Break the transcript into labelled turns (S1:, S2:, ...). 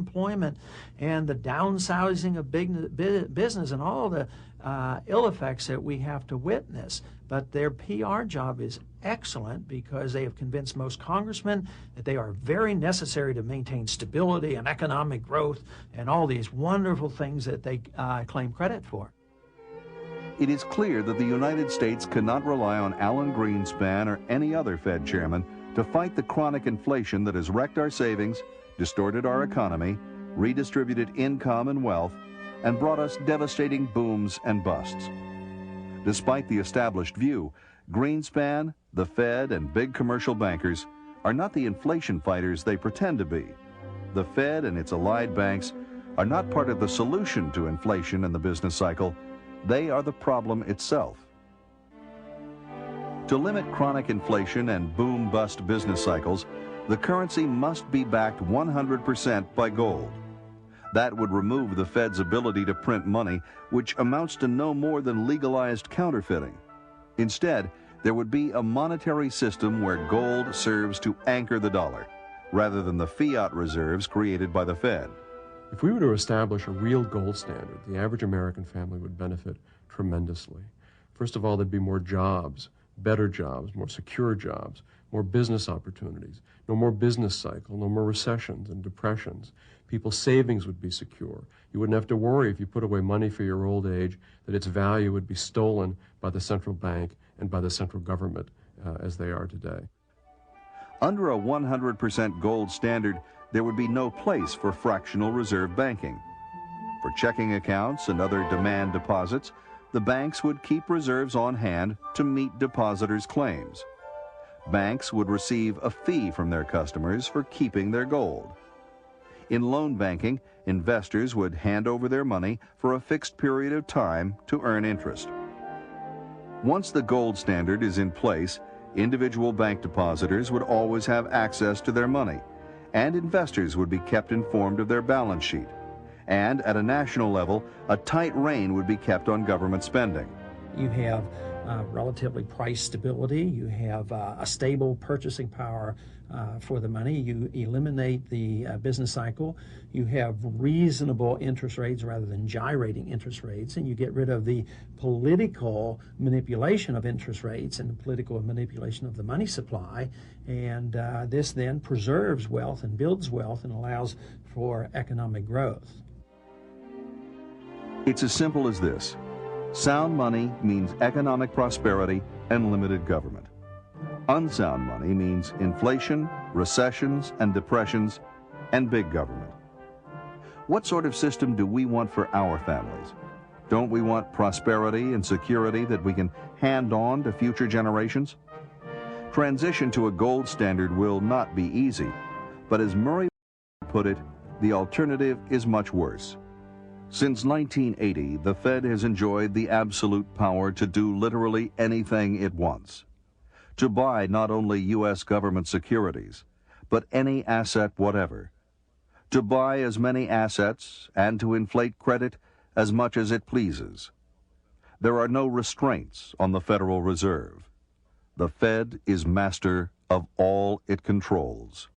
S1: unemployment and the downsizing of business and all the ill effects that we have to witness. But their PR job is excellent because they have convinced most congressmen that they are very necessary to maintain stability and economic growth and all these wonderful things that they claim credit for.
S2: It is clear that the United States cannot rely on Alan Greenspan or any other Fed chairman to fight the chronic inflation that has wrecked our savings, distorted our economy, redistributed income and wealth, and brought us devastating booms and busts. Despite the established view, Greenspan, the Fed, and big commercial bankers are not the inflation fighters they pretend to be. The Fed and its allied banks are not part of the solution to inflation in the business cycle. They are the problem itself. To limit chronic inflation and boom-bust business cycles, the currency must be backed 100% by gold. That would remove the Fed's ability to print money, which amounts to no more than legalized counterfeiting. Instead, there would be a monetary system where gold serves to anchor the dollar, rather than the fiat reserves created by the Fed.
S3: If we were to establish a real gold standard, the average American family would benefit tremendously. First of all, there'd be more jobs, better jobs, more secure jobs, more business opportunities, no more business cycle, no more recessions and depressions. People's savings would be secure. You wouldn't have to worry if you put away money for your old age that its value would be stolen by the central bank and by the central government as they are today.
S2: Under a 100% gold standard, there would be no place for fractional reserve banking. For checking accounts and other demand deposits, the banks would keep reserves on hand to meet depositors' claims. Banks would receive a fee from their customers for keeping their gold. In loan banking, investors would hand over their money for a fixed period of time to earn interest. Once the gold standard is in place, individual bank depositors would always have access to their money, and investors would be kept informed of their balance sheet. And at a national level, a tight rein would be kept on government spending.
S1: You have relatively price stability. You have a stable purchasing power for the money. You eliminate the business cycle. You have reasonable interest rates rather than gyrating interest rates, and you get rid of the political manipulation of interest rates and the political manipulation of the money supply. And this then preserves wealth and builds wealth and allows for economic growth.
S2: It's as simple as this. Sound money means economic prosperity and limited government. Unsound money means inflation, recessions, and depressions, and big government. What sort of system do we want for our families? Don't we want prosperity and security that we can hand on to future generations? Transition to a gold standard will not be easy, but as Murray put it, the alternative is much worse. Since 1980, the Fed has enjoyed the absolute power to do literally anything it wants. To buy not only U.S. government securities, but any asset whatever. To buy as many assets and to inflate credit as much as it pleases. There are no restraints on the Federal Reserve. The Fed is master of all it controls.